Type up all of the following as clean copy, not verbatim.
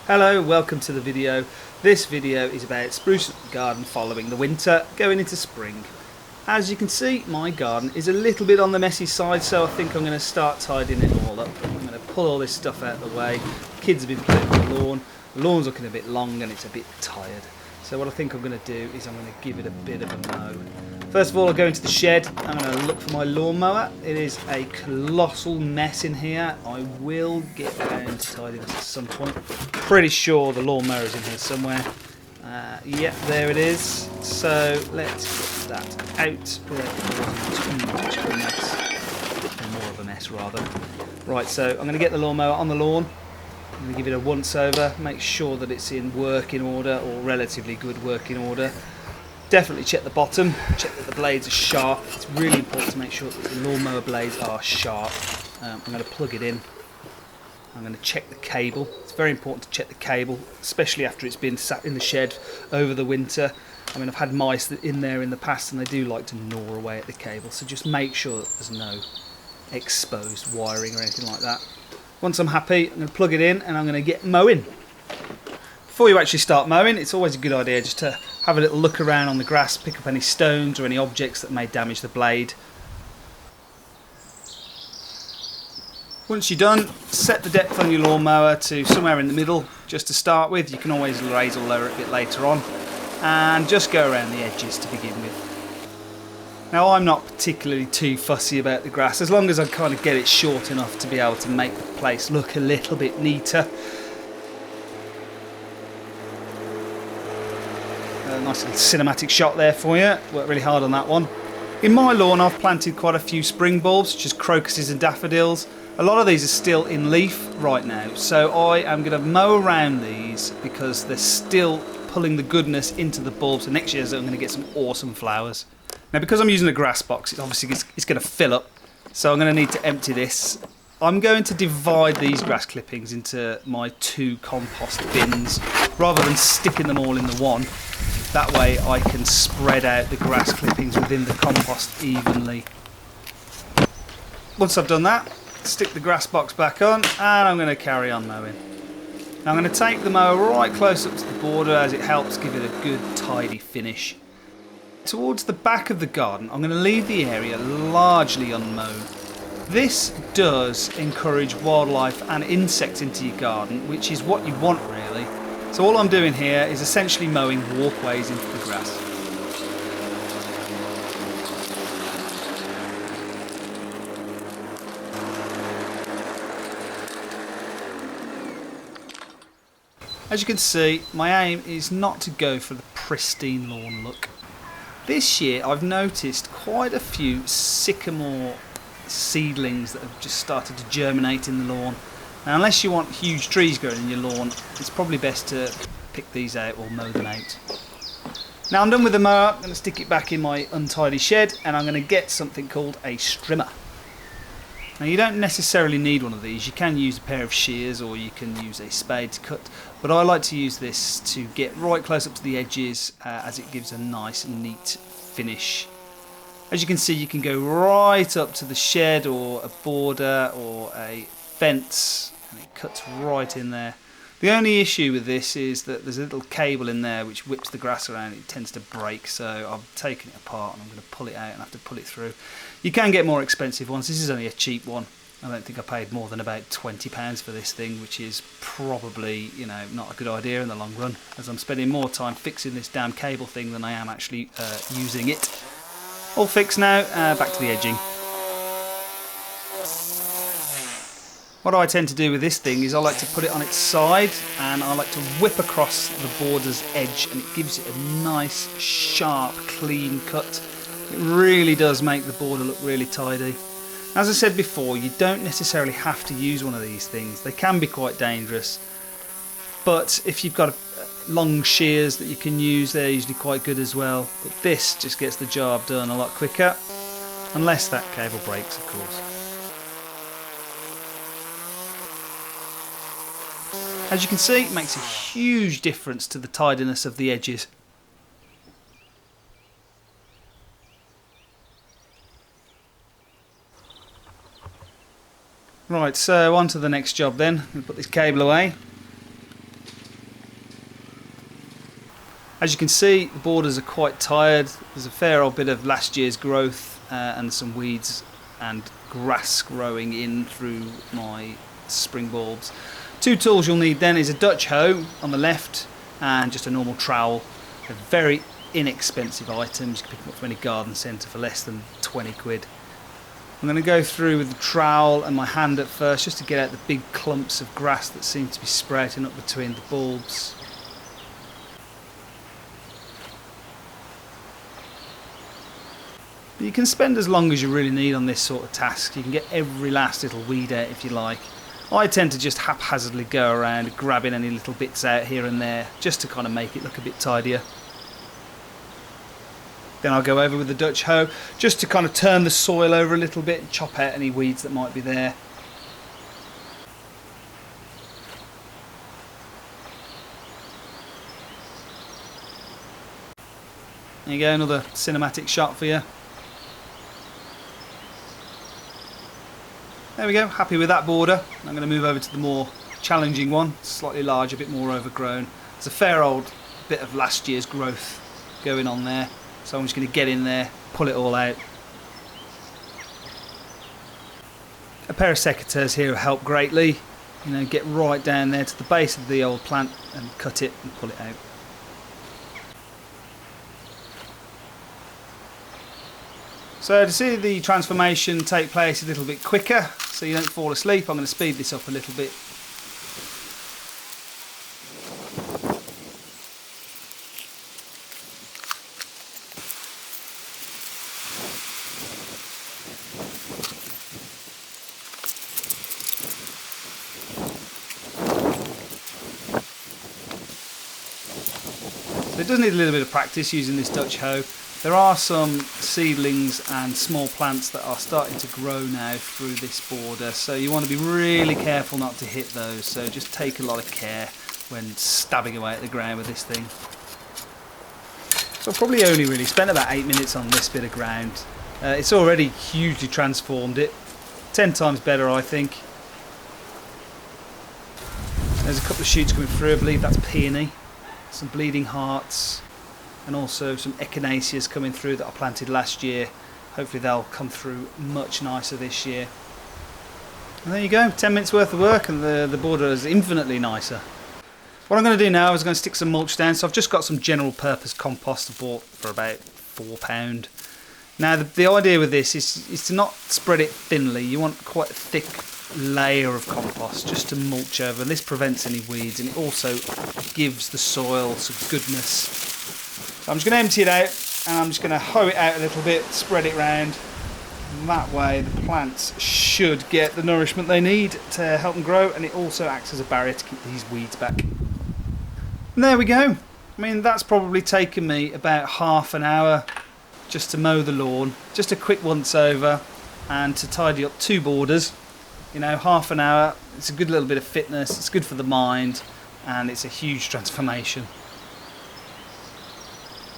Hello, welcome to the video. This video is about sprucing up the garden following the winter, going into spring. As you can see, my garden is a little bit on the messy side, so I think I'm going to start tidying it all up. I'm going to pull all this stuff out of the way. The kids have been playing with the lawn. The lawn's looking a bit long and it's a bit tired. So what I think I'm going to do is I'm going to give it a bit of a mow. First of all, I'll go into the shed. I'm going to look for my lawnmower. It is a colossal mess in here. I will get around to tidying this at some point. Pretty sure the lawnmower is in here somewhere. Yep, there it is. So let's get that out. Too much of a mess. Or more of a mess, rather. Right, so I'm going to get the lawnmower on the lawn. I'm going to give it a once over, make sure that it's in working order or relatively good working order. Definitely check the bottom, check that the blades are sharp. It's really important to make sure that the lawnmower blades are sharp. I'm going to plug it in. I'm going to check the cable. It's very important to check the cable, especially after it's been sat in the shed over the winter. I mean, I've had mice in there in the past and they do like to gnaw away at the cable, so just make sure that there's no exposed wiring or anything like that. Once I'm happy, I'm going to plug it in and I'm going to get mowing. Before you actually start mowing, it's always a good idea just to have a little look around on the grass, pick up any stones or any objects that may damage the blade. Once you're done, set the depth on your lawnmower to somewhere in the middle just to start with. You can always raise or lower it a bit later on. And just go around the edges to begin with. Now, I'm not particularly too fussy about the grass, as long as I kind of get it short enough to be able to make the place look a little bit neater. A nice little cinematic shot there for you. Worked really hard on that one. In my lawn, I've planted quite a few spring bulbs, such as crocuses and daffodils. A lot of these are still in leaf right now, so I am going to mow around these because they're still pulling the goodness into the bulbs, and next year I'm going to get some awesome flowers. Now, because I'm using a grass box, it's going to fill up, so I'm going to need to empty this. I'm going to divide these grass clippings into my 2 compost bins rather than sticking them all in the one. That way I can spread out the grass clippings within the compost evenly. Once I've done that, stick the grass box back on and I'm going to carry on mowing. Now, I'm going to take the mower right close up to the border as it helps give it a good tidy finish. Towards the back of the garden, I'm going to leave the area largely unmown. This does encourage wildlife and insects into your garden, which is what you want really. So all I'm doing here is essentially mowing walkways into the grass. As you can see, my aim is not to go for the pristine lawn look. This year I've noticed quite a few sycamore seedlings that have just started to germinate in the lawn. Now, unless you want huge trees growing in your lawn, it's probably best to pick these out or mow them out. Now I'm done with the mower. I'm going to stick it back in my untidy shed and I'm going to get something called a strimmer. Now, you don't necessarily need one of these. You can use a pair of shears or you can use a spade to cut, but I like to use this to get right close up to the edges as it gives a nice neat finish. As you can see, you can go right up to the shed or a border or a fence and it cuts right in there. The only issue with this is that there's a little cable in there which whips the grass around. It tends to break, so I've taken it apart and I'm going to pull it out and have to pull it through. You can get more expensive ones. This is only a cheap one. I don't think I paid more than about £20 for this thing, which is probably, not a good idea in the long run, as I'm spending more time fixing this damn cable thing than I am actually using it. All fixed now, back to the edging. What I tend to do with this thing is I like to put it on its side and I like to whip across the border's edge, and it gives it a nice, sharp, clean cut. It really does make the border look really tidy. As I said before, you don't necessarily have to use one of these things. They can be quite dangerous, but if you've got long shears that you can use, they're usually quite good as well. But this just gets the job done a lot quicker, unless that cable breaks, of course. As you can see, it makes a huge difference to the tidiness of the edges. Right, so on to the next job then. We'll put this cable away. As you can see, the borders are quite tired. There's a fair old bit of last year's growth and some weeds and grass growing in through my spring bulbs. Two tools you'll need then is a Dutch hoe on the left and just a normal trowel. They're very inexpensive items. You can pick them up from any garden centre for less than 20 quid. I'm going to go through with the trowel and my hand at first just to get out the big clumps of grass that seem to be sprouting up between the bulbs. But you can spend as long as you really need on this sort of task. You can get every last little weed out if you like. I tend to just haphazardly go around grabbing any little bits out here and there just to kind of make it look a bit tidier. Then I'll go over with the Dutch hoe just to kind of turn the soil over a little bit and chop out any weeds that might be there. There you go, another cinematic shot for you. There we go, happy with that border. I'm going to move over to the more challenging one, slightly larger, a bit more overgrown. There's a fair old bit of last year's growth going on there, so I'm just going to get in there, pull it all out. A pair of secateurs here will help greatly. You know, get right down there to the base of the old plant and cut it and pull it out. So to see the transformation take place a little bit quicker, so you don't fall asleep, I'm going to speed this up a little bit. So it does need a little bit of practice using this Dutch hoe. There are some seedlings and small plants that are starting to grow now through this border, so you want to be really careful not to hit those, so just take a lot of care when stabbing away at the ground with this thing. So I've probably only really spent about 8 minutes on this bit of ground. It's already hugely transformed it, 10 times better I think. There's a couple of shoots coming through, I believe that's peony, some bleeding hearts, and also some echinaceas coming through that I planted last year. Hopefully they'll come through much nicer this year. And there you go, 10 minutes worth of work and the border is infinitely nicer. What I'm going to do now is I'm going to stick some mulch down. So I've just got some general purpose compost I bought for about £4. Now the idea with this is to not spread it thinly. You want quite a thick layer of compost just to mulch over. This prevents any weeds and it also gives the soil some goodness. So I'm just going to empty it out and I'm just going to hoe it out a little bit, spread it round, and that way the plants should get the nourishment they need to help them grow, and it also acts as a barrier to keep these weeds back. And there we go. I mean, that's probably taken me about half an hour just to mow the lawn, just a quick once over and to tidy up 2 borders. You know, half an hour, it's a good little bit of fitness, it's good for the mind, and it's a huge transformation.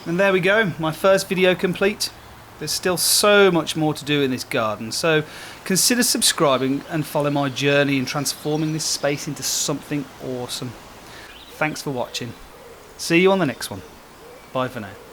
And there we go, my first video complete. There's still so much more to do in this garden, so consider subscribing and follow my journey in transforming this space into something awesome. Thanks for watching. See you on the next one. Bye for now.